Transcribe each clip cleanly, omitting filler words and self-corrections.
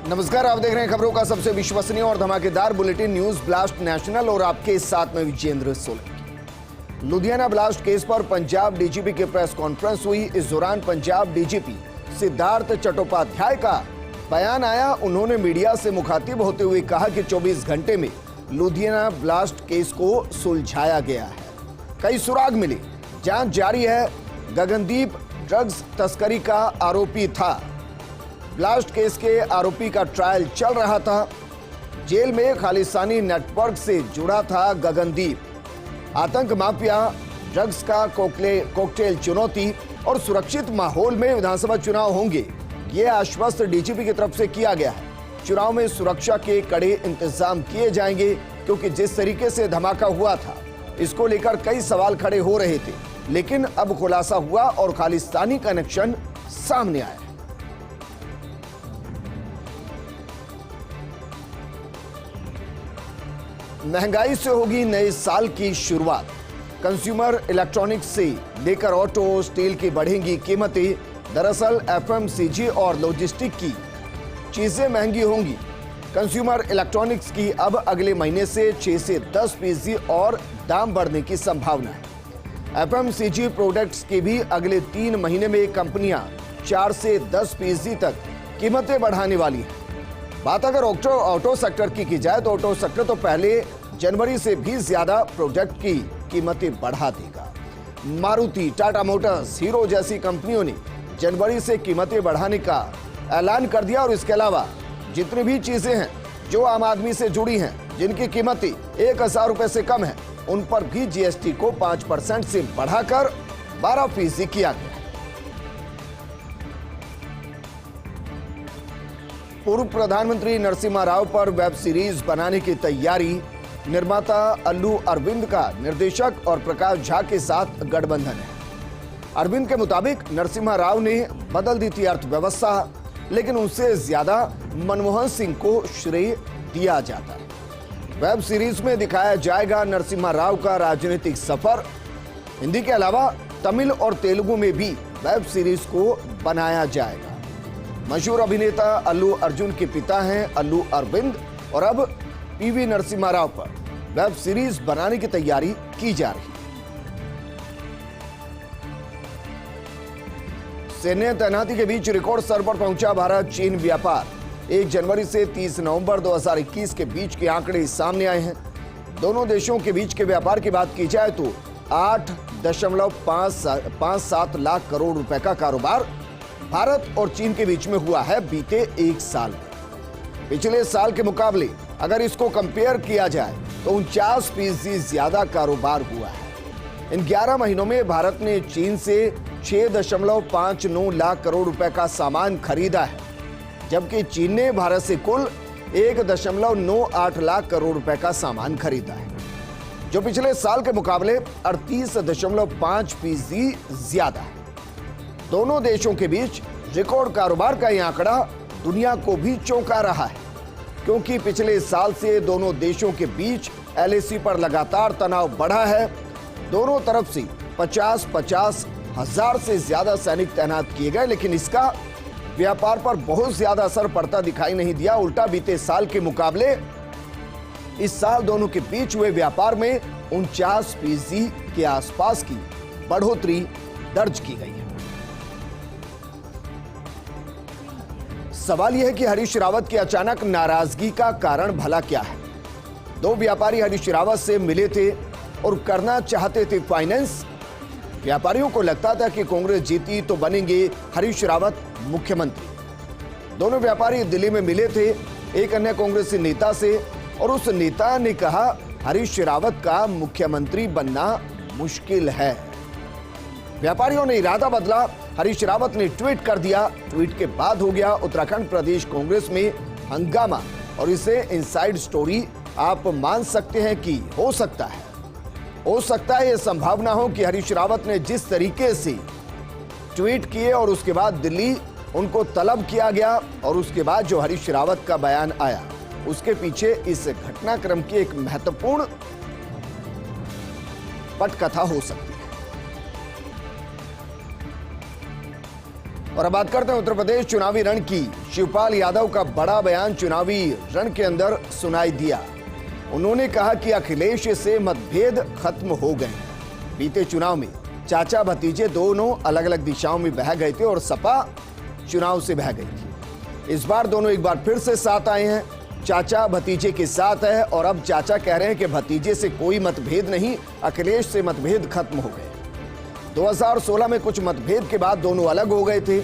नमस्कार, आप देख रहे हैं खबरों का सबसे विश्वसनीय और धमाकेदार बुलेटिन न्यूज ब्लास्ट नेशनल और आपके साथ में विजेंद्र सोलंकी। लुधियाना ब्लास्ट केस पर पंजाब डीजीपी की प्रेस कॉन्फ्रेंस हुई। इस दौरान पंजाब डीजीपी सिद्धार्थ चट्टोपाध्याय का बयान आया। उन्होंने मीडिया से मुखातिब होते हुए कहा कि 24 घंटे में लुधियाना ब्लास्ट केस को सुलझाया गया है, कई सुराग मिले, जांच जारी है। गगनदीप ड्रग्स तस्करी का आरोपी था। ब्लास्ट केस के आरोपी का ट्रायल चल रहा था। जेल में खालिस्तानी नेटवर्क से जुड़ा था गगनदीप। आतंक माफिया, ड्रग्स का कॉकटेल चुनौती और सुरक्षित माहौल में विधानसभा चुनाव होंगे, ये आश्वस्त डीजीपी की तरफ से किया गया है। चुनाव में सुरक्षा के कड़े इंतजाम किए जाएंगे, क्योंकि जिस तरीके से धमाका हुआ था, इसको लेकर कई सवाल खड़े हो रहे थे, लेकिन अब खुलासा हुआ और खालिस्तानी कनेक्शन सामने आया। महंगाई से होगी नए साल की शुरुआत। कंज्यूमर इलेक्ट्रॉनिक्स से लेकर ऑटो, स्टील की बढ़ेंगी कीमतें। दरअसल एफएमसीजी और लॉजिस्टिक की चीजें महंगी होंगी। कंज्यूमर इलेक्ट्रॉनिक्स की अब अगले महीने से 6 से 10% और दाम बढ़ने की संभावना है। एफएमसीजी प्रोडक्ट्स की भी अगले 3 महीने में कंपनियां 4 से 10% तक कीमतें बढ़ाने वाली हैं। बात अगर ऑटो सेक्टर की जाए तो ऑटो सेक्टर तो पहले जनवरी से भी ज्यादा प्रोडक्ट की कीमतें बढ़ा देगा। मारुति, टाटा मोटर्स, हीरो जैसी कंपनियों ने जनवरी से कीमतें बढ़ाने का ऐलान कर दिया और इसके अलावा जितनी भी चीजें हैं जो आम आदमी से जुड़ी हैं, जिनकी कीमतें 1000 रुपए से कम है, उन पर भी जीएसटी को 5% से बढ़ाकर 12% किया गया। पूर्व प्रधानमंत्री नरसिम्हा राव पर वेब सीरीज बनाने की तैयारी। निर्माता अल्लू अरविंद का निर्देशक और प्रकाश झा के साथ गठबंधन है। अरविंद के मुताबिक नरसिम्हा राव ने बदल दी थी अर्थव्यवस्था, लेकिन उनसे ज्यादा मनमोहन सिंह को श्रेय दिया जाता है। वेब सीरीज में दिखाया जाएगा नरसिम्हा राव का राजनीतिक सफर। हिंदी के अलावा तमिल और तेलुगु में भी वेब सीरीज को बनाया जाएगा। मशहूर अभिनेता अल्लू अर्जुन के पिता हैं अल्लू अरविंद और अब पीवी नरसिम्हा राव पर वेब सीरीज बनाने की तैयारी की जा रही है। सैन्य तैनाती के बीच रिकॉर्ड स्तर पर पहुंचा भारत चीन व्यापार। 1 जनवरी से 30 नवंबर 2021 के बीच के आंकड़े सामने आए हैं। दोनों देशों के बीच के व्यापार की बात की जाए तो 8.57 लाख करोड़ रुपए का कारोबार भारत और चीन के बीच में हुआ है बीते 1 साल में। पिछले साल के मुकाबले अगर इसको कंपेयर किया जाए तो 49% ज्यादा कारोबार हुआ है। इन 11 महीनों में भारत ने चीन से 6.59 लाख करोड़ रुपए का सामान खरीदा है, जबकि चीन ने भारत से कुल 1.98 लाख करोड़ रुपए का सामान खरीदा है, जो पिछले साल के मुकाबले 38.5% ज्यादा है। दोनों देशों के बीच रिकॉर्ड कारोबार का यह आंकड़ा दुनिया को भी चौंका रहा है, क्योंकि पिछले साल से दोनों देशों के बीच एलएसी पर लगातार तनाव बढ़ा है। दोनों तरफ से 50-50 हजार से ज्यादा सैनिक तैनात किए गए, लेकिन इसका व्यापार पर बहुत ज्यादा असर पड़ता दिखाई नहीं दिया। उल्टा बीते साल के मुकाबले इस साल दोनों के बीच हुए व्यापार में 49% के आसपास की बढ़ोतरी दर्ज की गई है। सवाल यह है कि हरीश रावत की अचानक नाराजगी का कारण भला क्या है। 2 व्यापारी हरीश रावत से मिले थे और करना चाहते थे फाइनेंस। व्यापारियों को लगता था कि कांग्रेस जीती तो बनेंगे हरीश रावत मुख्यमंत्री। दोनों व्यापारी दिल्ली में मिले थे एक अन्य कांग्रेसी नेता से, और उस नेता ने कहा हरीश रावत का मुख्यमंत्री बनना मुश्किल है। व्यापारियों ने इरादा बदला। हरीश रावत ने ट्वीट कर दिया। ट्वीट के बाद हो गया उत्तराखंड प्रदेश कांग्रेस में हंगामा, और इसे इनसाइड स्टोरी आप मान सकते हैं कि हो सकता है यह संभावना हो कि हरीश रावत ने जिस तरीके से ट्वीट किए और उसके बाद दिल्ली उनको तलब किया गया, और उसके बाद जो हरीश रावत का बयान आया, उसके पीछे इस घटनाक्रम की एक महत्वपूर्ण पटकथा हो सकती है। और अब बात करते हैं उत्तर प्रदेश चुनावी रण की। शिवपाल यादव का बड़ा बयान चुनावी रण के अंदर सुनाई दिया। उन्होंने कहा कि अखिलेश से मतभेद खत्म हो गए। बीते चुनाव में चाचा भतीजे दोनों अलग अलग दिशाओं में बह गए थे और सपा चुनाव से बह गई थी। इस बार दोनों एक बार फिर से साथ आए हैं। चाचा भतीजे के साथ है और अब चाचा कह रहे हैं कि भतीजे से कोई मतभेद नहीं, अखिलेश से मतभेद खत्म हो गए। 2016 में कुछ मतभेद के बाद दोनों अलग हो गए थे।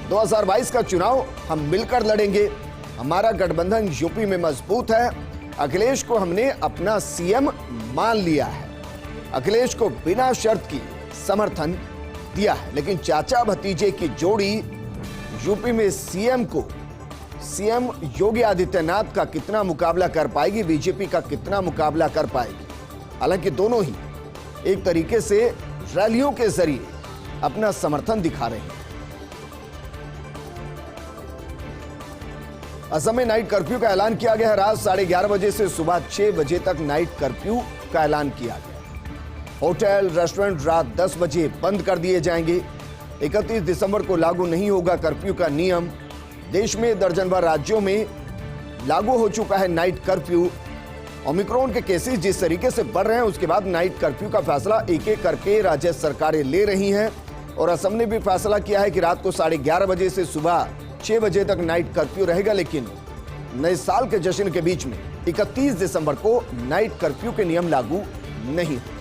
2022 का चुनाव हम मिलकर लड़ेंगे। हमारा गठबंधन यूपी में मजबूत है। अखिलेश को हमने अपना सीएम मान लिया है। अखिलेश को बिना शर्त की समर्थन दिया है। लेकिन चाचा भतीजे की जोड़ी यूपी में सीएम योगी आदित्यनाथ का कितना मुकाबला कर पाएगी, बीजेपी का कितना मुकाबला कर पाएगी। हालांकि दोनों ही एक तरीके से रैलियों के जरिए अपना समर्थन दिखा रहे हैं। असम में नाइट कर्फ्यू का ऐलान किया गया है। रात 11:30 बजे से सुबह 6 बजे तक नाइट कर्फ्यू का ऐलान किया गया। होटल रेस्टोरेंट रात 10 बजे बंद कर दिए जाएंगे। 31 दिसंबर को लागू नहीं होगा कर्फ्यू का नियम। देश में दर्जन भर राज्यों में लागू हो चुका है नाइट कर्फ्यू। ओमिक्रॉन के केसेस जिस तरीके से बढ़ रहे हैं, उसके बाद नाइट कर्फ्यू का फैसला एक एक करके राज्य सरकारें ले रही हैं। और असम ने भी फैसला किया है कि रात को 11:30 बजे से सुबह 6 बजे तक नाइट कर्फ्यू रहेगा। लेकिन नए साल के जश्न के बीच में 31 दिसंबर को नाइट कर्फ्यू के नियम लागू नहीं होंगे।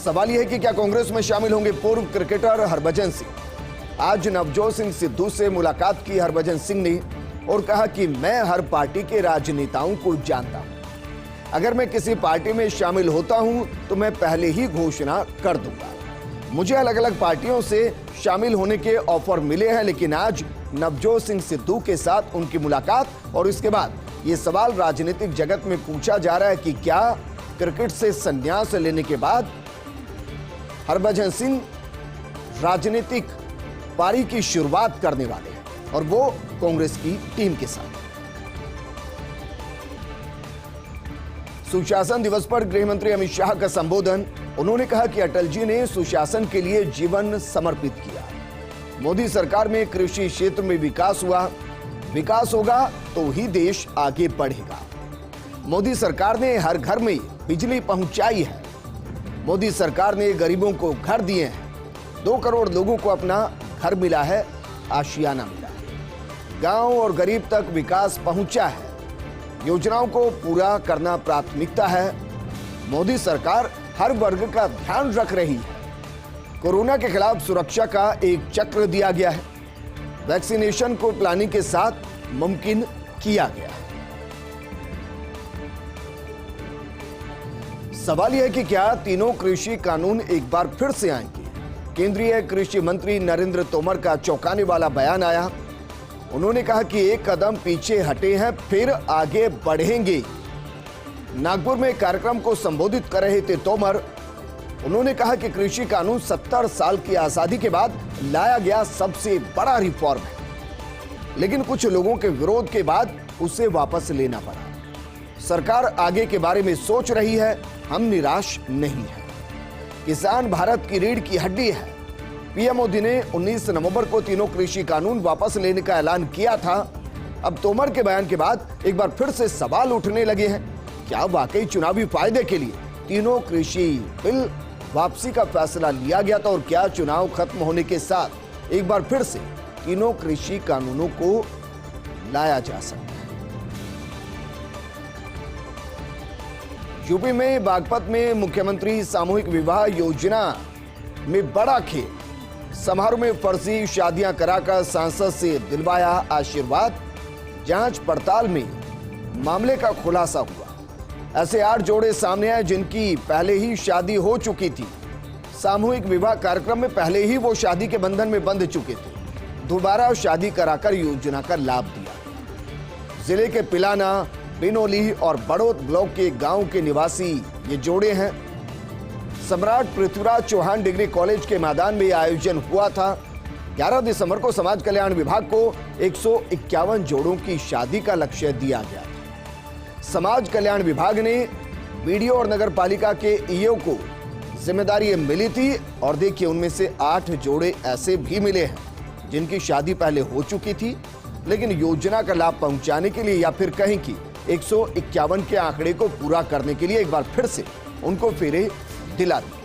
सवाल यह है कि क्या कांग्रेस में शामिल होंगे पूर्व क्रिकेटर हरभजन सिंह। आज नवजोत सिंह सिद्धू से मुलाकात की हरभजन सिंह ने और कहा कि मैं हर पार्टी के राजनेताओं को जानता हूं। अगर मैं किसी पार्टी में शामिल होता हूं तो मैं पहले ही घोषणा कर दूंगा। मुझे अलग अलग पार्टियों से शामिल होने के ऑफर मिले हैं, लेकिन आज नवजोत सिंह सिद्धू के साथ उनकी मुलाकात और इसके बाद ये सवाल राजनीतिक जगत में पूछा जा रहा है कि क्या क्रिकेट से संन्यास लेने के बाद हरभजन सिंह राजनीतिक पारी की शुरुआत करने वाले हैं और वो कांग्रेस की टीम के साथ। सुशासन दिवस पर गृह मंत्री अमित शाह का संबोधन। उन्होंने कहा कि अटल जी ने सुशासन के लिए जीवन समर्पित किया। मोदी सरकार में कृषि क्षेत्र में विकास हुआ। विकास होगा तो ही देश आगे बढ़ेगा। मोदी सरकार ने हर घर में बिजली पहुंचाई है। मोदी सरकार ने गरीबों को घर दिए हैं। 2 करोड़ लोगों को अपना घर मिला है, आशियाना मिला है। गांव और गरीब तक विकास पहुंचा है। योजनाओं को पूरा करना प्राथमिकता है। मोदी सरकार हर वर्ग का ध्यान रख रही है। कोरोना के खिलाफ सुरक्षा का एक चक्र दिया गया है। वैक्सीनेशन को प्लानिंग के साथ मुमकिन किया गया है। सवाल यह है कि क्या तीनों कृषि कानून एक बार फिर से आएंगे। केंद्रीय कृषि मंत्री नरेंद्र तोमर का चौंकाने वाला बयान आया। उन्होंने कहा कि एक कदम पीछे हटे हैं, फिर आगे बढ़ेंगे। नागपुर में कार्यक्रम को संबोधित कर रहे थे तोमर। उन्होंने कहा कि कृषि कानून 70 साल की आजादी के बाद लाया गया सबसे बड़ा रिफॉर्म है, लेकिन कुछ लोगों के विरोध के बाद उसे वापस लेना पड़ा। सरकार आगे के बारे में सोच रही है, हम निराश नहीं है। किसान भारत की रीढ़ की हड्डी है। पीएम मोदी ने 19 नवंबर को तीनों कृषि कानून वापस लेने का ऐलान किया था। अब तोमर के बयान के बाद एक बार फिर से सवाल उठने लगे हैं। क्या वाकई चुनावी फायदे के लिए तीनों कृषि बिल वापसी का फैसला लिया गया था और क्या चुनाव खत्म होने के साथ एक बार फिर से तीनों कृषि कानूनों को लाया जा सकता है। यूपी में बागपत में मुख्यमंत्री सामूहिक विवाह योजना में बड़ा खेल। समारोह में फर्जी शादियां कराकर सांसद से दिलवाया आशीर्वाद। जांच पड़ताल में मामले का खुलासा हुआ। ऐसे 8 जोड़े सामने आए जिनकी पहले ही शादी हो चुकी थी। सामूहिक विवाह कार्यक्रम में पहले ही वो शादी के बंधन में बंध चुके थे। दोबारा शादी कराकर योजना का लाभ दिया। जिले के पिलाना, बिनोली और बड़ौत ब्लॉक के गांव के निवासी ये जोड़े हैं। सम्राट पृथ्वीराज चौहान डिग्री कॉलेज के मैदान में आयोजन हुआ था। 11 दिसंबर को समाज कल्याण विभाग को 151 जोड़ों की शादी का लक्ष्य दिया गया था। समाज कल्याण विभाग ने बीडीओ और नगर पालिका के ईओ को जिम्मेदारी ये मिली थी और देखिए उनमें से 8 जोड़े ऐसे भी मिले हैं जिनकी शादी पहले हो चुकी थी, लेकिन योजना का लाभ पहुंचाने के लिए या फिर कहें कि 151 के आंकड़े को पूरा करने के लिए एक बार फिर से उनको फेरे दिला दिए।